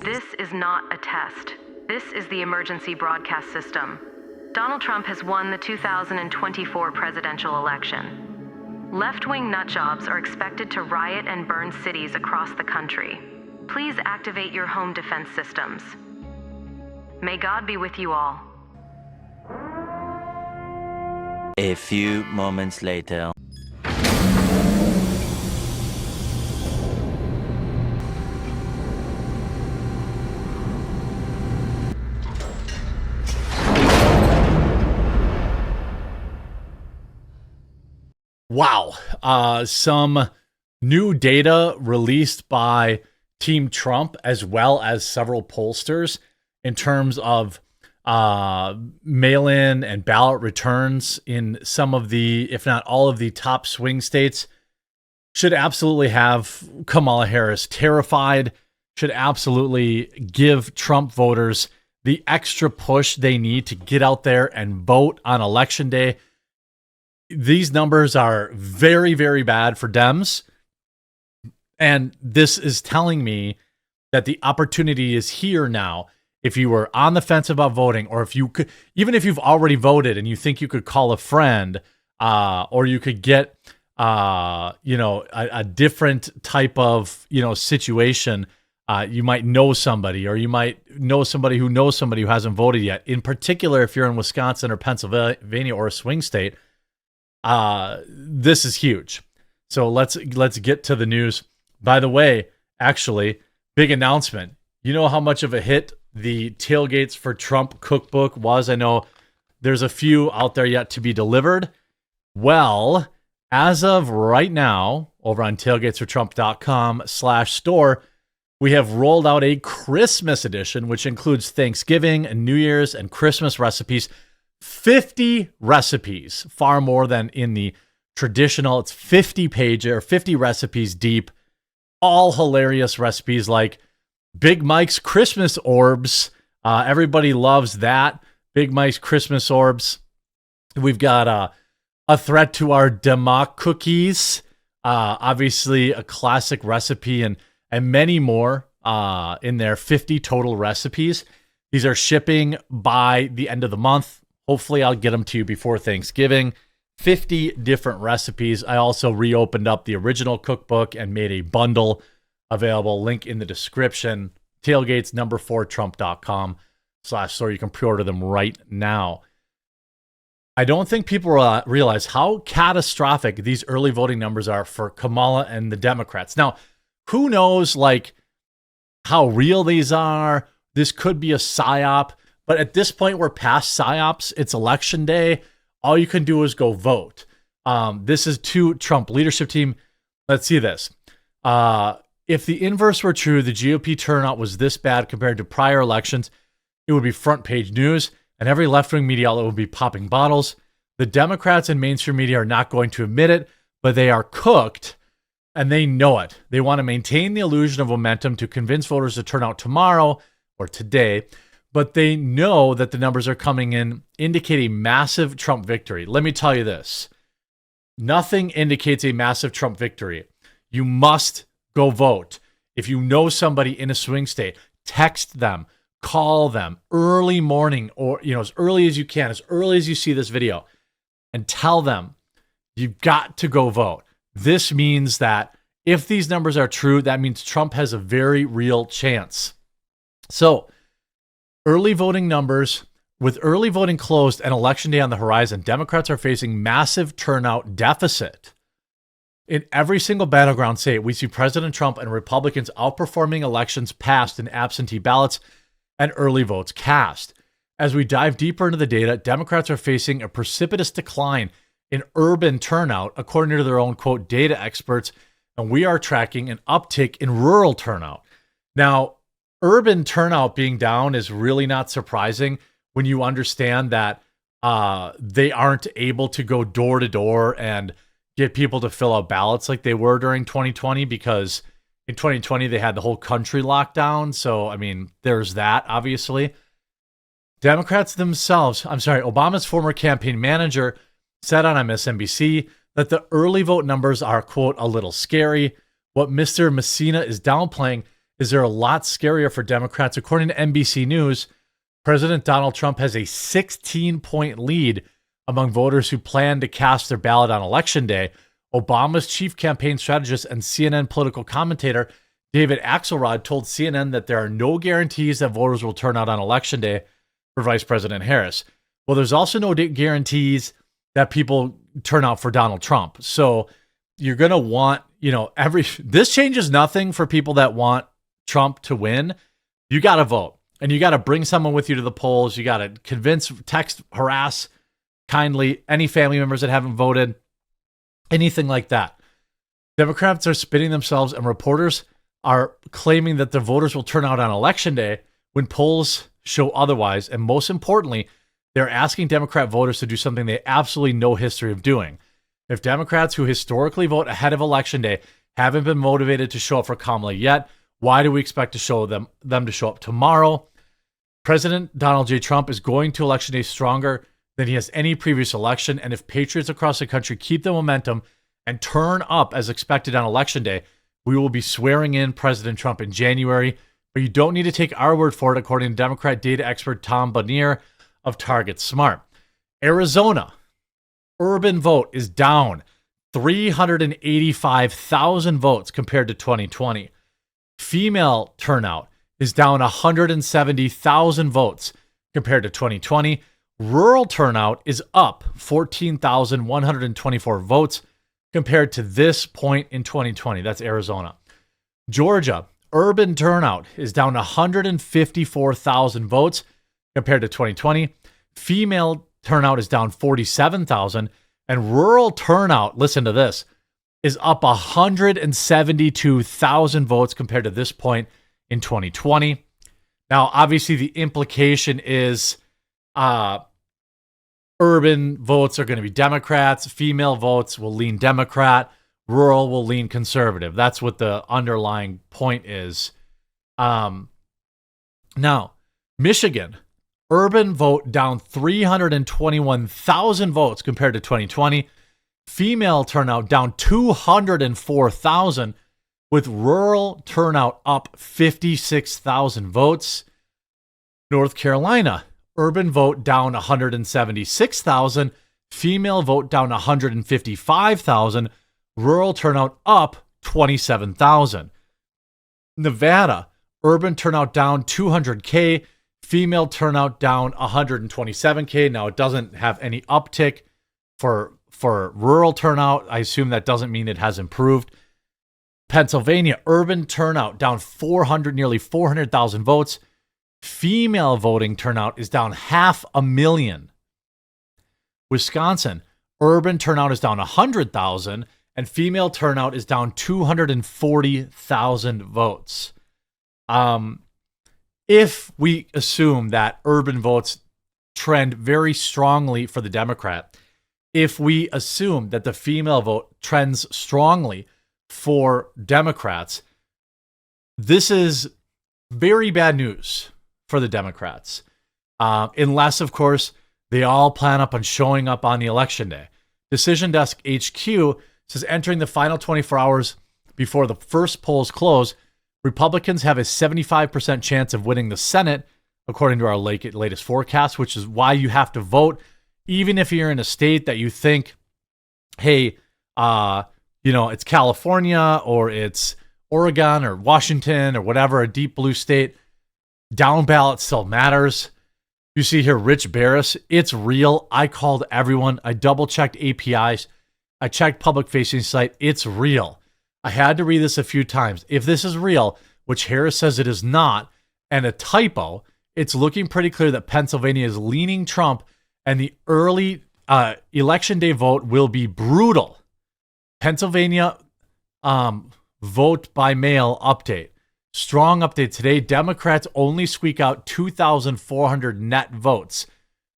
This is not a test. This is the emergency broadcast system. Donald Trump has won the 2024 presidential election. Left-wing nutjobs are expected to riot and burn cities across the country. Please activate your home defense systems. May God be with you all. A few moments later. Wow. Some new data released by Team Trump as well as several pollsters in terms of mail-in and ballot returns in some of the, if not all of the top swing states, should absolutely have Kamala Harris terrified, should absolutely give Trump voters the extra push they need to get out there and vote on Election Day. These numbers are very, very bad for Dems. And this is telling me that the opportunity is here now. If you were on the fence about voting, or if you could, even if you've already voted and you think you could call a friend, or you could get, a different type of, situation, you might know somebody, or you might know somebody who knows somebody who hasn't voted yet. In particular, if you're in Wisconsin or Pennsylvania or a swing state, this is huge. So let's get to the news. By the way, actually, big announcement. You know how much of a hit the Tailgates for Trump cookbook was? I know there's a few out there yet to be delivered. Well, as of right now, over on tailgatesfortrump.com/store, we have rolled out a Christmas edition, which includes Thanksgiving and New Year's and Christmas recipes. 50 recipes, far more than in the traditional. It's 50 recipes deep, all hilarious recipes like Big Mike's Christmas orbs. Everybody loves that. Big Mike's Christmas orbs. We've got a threat to our Democ cookies. Obviously a classic recipe, and many more in there. 50 total recipes. These are shipping by the end of the month. Hopefully I'll get them to you before Thanksgiving. 50 different recipes. I also reopened up the original cookbook and made a bundle available. Link in the description. Tailgates 4trump.com/store. You can pre-order them right now. I don't think people realize how catastrophic these early voting numbers are for Kamala and the Democrats. Now, who knows how real these are? This could be a psyop. But at this point, we're past psyops. It's Election Day. All you can do is go vote. This is to Trump leadership team. Let's see this. If the inverse were true, the GOP turnout was this bad compared to prior elections, it would be front page news, and every left-wing media outlet would be popping bottles. The Democrats and mainstream media are not going to admit it, but they are cooked, and they know it. They want to maintain the illusion of momentum to convince voters to turn out tomorrow or today, but they know that the numbers are coming in, indicate a massive Trump victory. Let me tell you this. Nothing indicates a massive Trump victory. You must go vote. If you know somebody in a swing state, text them, call them early morning, or as early as you can, as early as you see this video, and tell them you've got to go vote. This means that if these numbers are true, that means Trump has a very real chance. So, early voting numbers. With early voting closed and Election Day on the horizon, Democrats are facing massive turnout deficit. In every single battleground state, we see President Trump and Republicans outperforming elections passed in absentee ballots and early votes cast. As we dive deeper into the data, Democrats are facing a precipitous decline in urban turnout, according to their own, quote, data experts, and we are tracking an uptick in rural turnout. Now, urban turnout being down is really not surprising when you understand that they aren't able to go door to door and get people to fill out ballots like they were during 2020, because in 2020 they had the whole country locked down. So, I mean, there's that, obviously. Obama's former campaign manager said on MSNBC that the early vote numbers are, quote, a little scary. What Mr. Messina is downplaying is they're a lot scarier for Democrats. According to NBC News, President Donald Trump has a 16-point lead among voters who plan to cast their ballot on Election Day. Obama's chief campaign strategist and CNN political commentator David Axelrod told CNN that there are no guarantees that voters will turn out on Election Day for Vice President Harris. Well, there's also no guarantees that people turn out for Donald Trump. So you're going to want, this changes nothing for people that want Trump to win. You got to vote, and you got to bring someone with you to the polls. You got to convince, text, harass kindly any family members that haven't voted, anything like that. Democrats are spinning themselves, and reporters are claiming that the voters will turn out on Election Day when polls show otherwise. And most importantly, they're asking Democrat voters to do something they absolutely no history of doing. If Democrats who historically vote ahead of Election Day haven't been motivated to show up for Kamala yet, why do we expect to show them to show up tomorrow? President Donald J. Trump is going to Election Day stronger than he has any previous election. And if patriots across the country keep the momentum and turn up as expected on Election Day, we will be swearing in President Trump in January. But you don't need to take our word for it, according to Democrat data expert Tom Bonnier of Target Smart. Arizona, urban vote is down 385,000 votes compared to 2020. Female turnout is down 170,000 votes compared to 2020. Rural turnout is up 14,124 votes compared to this point in 2020. That's Arizona. Georgia, urban turnout is down 154,000 votes compared to 2020. Female turnout is down 47,000. And rural turnout, listen to this, is up 172,000 votes compared to this point in 2020. Now, obviously, the implication is urban votes are going to be Democrats. Female votes will lean Democrat. Rural will lean conservative. That's what the underlying point is. Now, Michigan, urban vote down 321,000 votes compared to 2020. Female turnout down 204,000, with rural turnout up 56,000 votes. North Carolina, urban vote down 176,000. Female vote down 155,000. Rural turnout up 27,000. Nevada, urban turnout down 200K. Female turnout down 127K. Now, it doesn't have any uptick for rural turnout. I assume that doesn't mean it has improved. Pennsylvania, urban turnout down nearly 400,000 votes. Female voting turnout is down 500,000. Wisconsin, urban turnout is down 100,000, and female turnout is down 240,000 votes. If we assume that urban votes trend very strongly for the Democrat, if we assume that the female vote trends strongly for Democrats, this is very bad news for the Democrats. Unless, of course, they all plan up on showing up on the Election Day. Decision Desk HQ says entering the final 24 hours before the first polls close, Republicans have a 75% chance of winning the Senate, according to our latest forecast, which is why you have to vote, even if you're in a state that you think, hey, it's California or it's Oregon or Washington or whatever, a deep blue state, down ballot still matters. You see here, Rich Barris, it's real. I called everyone. I double-checked APIs. I checked public-facing site. It's real. I had to read this a few times. If this is real, which Harris says it is not, and a typo, it's looking pretty clear that Pennsylvania is leaning Trump, and the early Election Day vote will be brutal. Pennsylvania vote by mail update. Strong update today. Democrats only squeak out 2,400 net votes,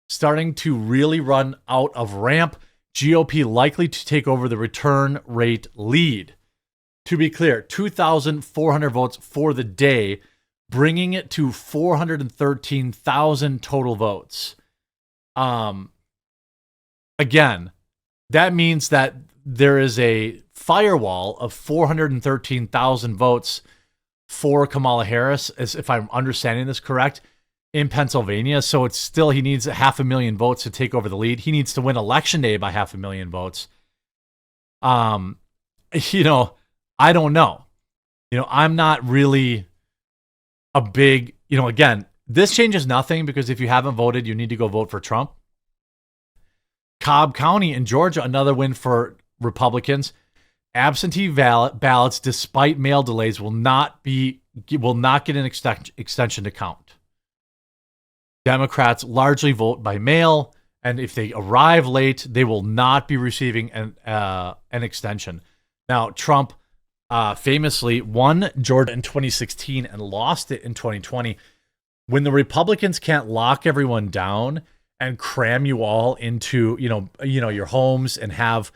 starting to really run out of ramp. GOP likely to take over the return rate lead. To be clear, 2,400 votes for the day, bringing it to 413,000 total votes. Again, that means that there is a firewall of 413,000 votes for Kamala Harris, as if I'm understanding this correct, in Pennsylvania. So it's still, he needs 500,000 votes to take over the lead. He needs to win election day by 500,000 votes. You know, I don't know. You know, I'm not really a big, you know, again, this changes nothing because if you haven't voted, you need to go vote for Trump. Cobb County in Georgia, another win for Republicans. Absentee ballots, despite mail delays, will not get an extension to count. Democrats largely vote by mail, and if they arrive late, they will not be receiving an extension. Now, Trump famously won Georgia in 2016 and lost it in 2020. When the Republicans can't lock everyone down and cram you all into your homes and have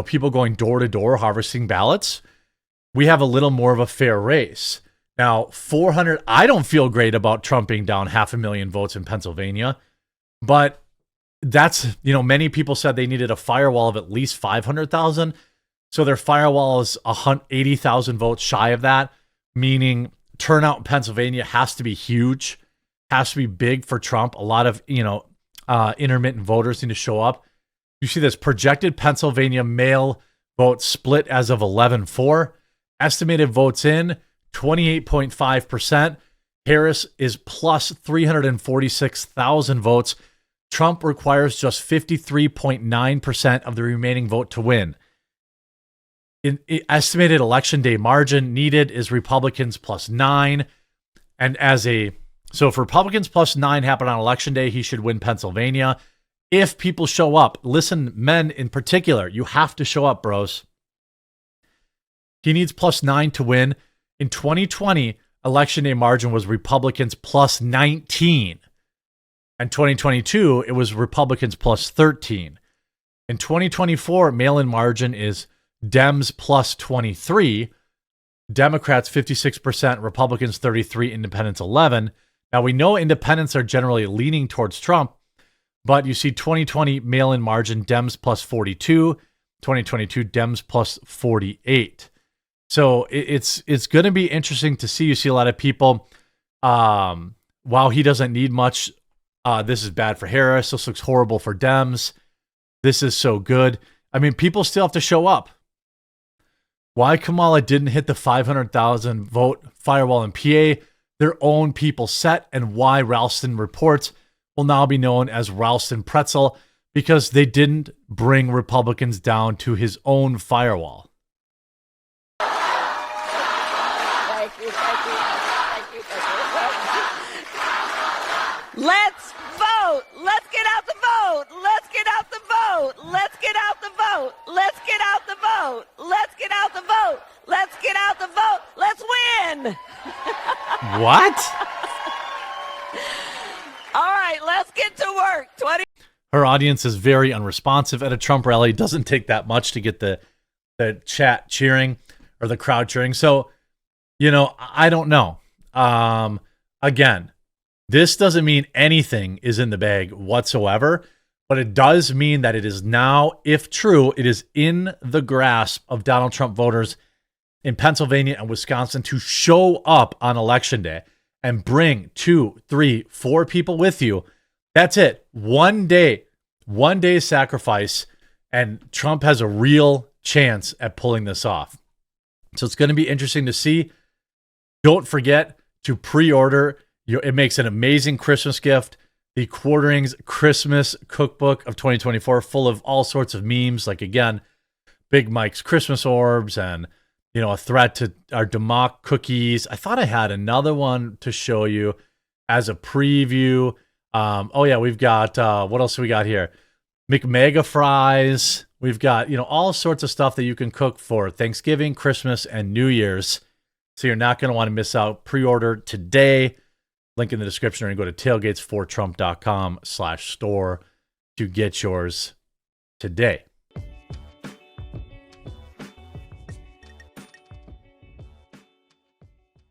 people going door to door harvesting ballots, we have a little more of a fair race. Now, 400, I don't feel great about Trump being down 500,000 votes in Pennsylvania, but that's, many people said they needed a firewall of at least 500,000. So their firewall is 80,000 votes shy of that, meaning turnout in Pennsylvania has to be huge, has to be big for Trump. A lot of, intermittent voters need to show up. You see this projected Pennsylvania mail vote split as of 11-4. Estimated votes in, 28.5%. Harris is plus 346,000 votes. Trump requires just 53.9% of the remaining vote to win. Estimated election day margin needed is Republicans plus 9. And so if Republicans plus 9 happen on election day, he should win Pennsylvania. If people show up, listen, men in particular, you have to show up, bros. He needs plus 9 to win. In 2020, election day margin was Republicans plus 19. In 2022, it was Republicans plus 13. In 2024, mail-in margin is Dems plus 23, Democrats 56%, Republicans 33, Independents 11. Now we know independents are generally leaning towards Trump, but you see 2020 mail-in margin, Dems plus 42, 2022 Dems plus 48. So it's going to be interesting to see. You see a lot of people, while he doesn't need much, this is bad for Harris. This looks horrible for Dems. This is so good. I mean, people still have to show up. Why Kamala didn't hit the 500,000 vote firewall in PA, their own people set, and why Ralston reports will now be known as Ralston Pretzel, because they didn't bring Republicans down to his own firewall. Thank you. Let's vote. Let's get out the vote. Let's get out the vote. Let's get out the vote. Let's get out the vote. Let's get out the vote. Let's get out the vote. Let's win. What? All right, let's get to work. Her audience is very unresponsive at a Trump rally. It doesn't take that much to get the chat cheering or the crowd cheering. So, I don't know. Again, this doesn't mean anything is in the bag whatsoever, but it does mean that it is now, if true, it is in the grasp of Donald Trump voters in Pennsylvania and Wisconsin to show up on election day and bring 2, 3, 4 people with you. That's it. One day sacrifice, and Trump has a real chance at pulling this off. So it's going to be interesting to see. Don't forget to pre-order. It makes an amazing Christmas gift. The Quarterings Christmas Cookbook of 2024, full of all sorts of memes, like, again, Big Mike's Christmas orbs and, a threat to our Democ cookies. I thought I had another one to show you as a preview. We've got, what else do we got here? McMega fries. We've got, all sorts of stuff that you can cook for Thanksgiving, Christmas, and New Year's. So you're not going to want to miss out. Pre-order today. Link in the description, or you can go to tailgatesfortrump.com/store to get yours today.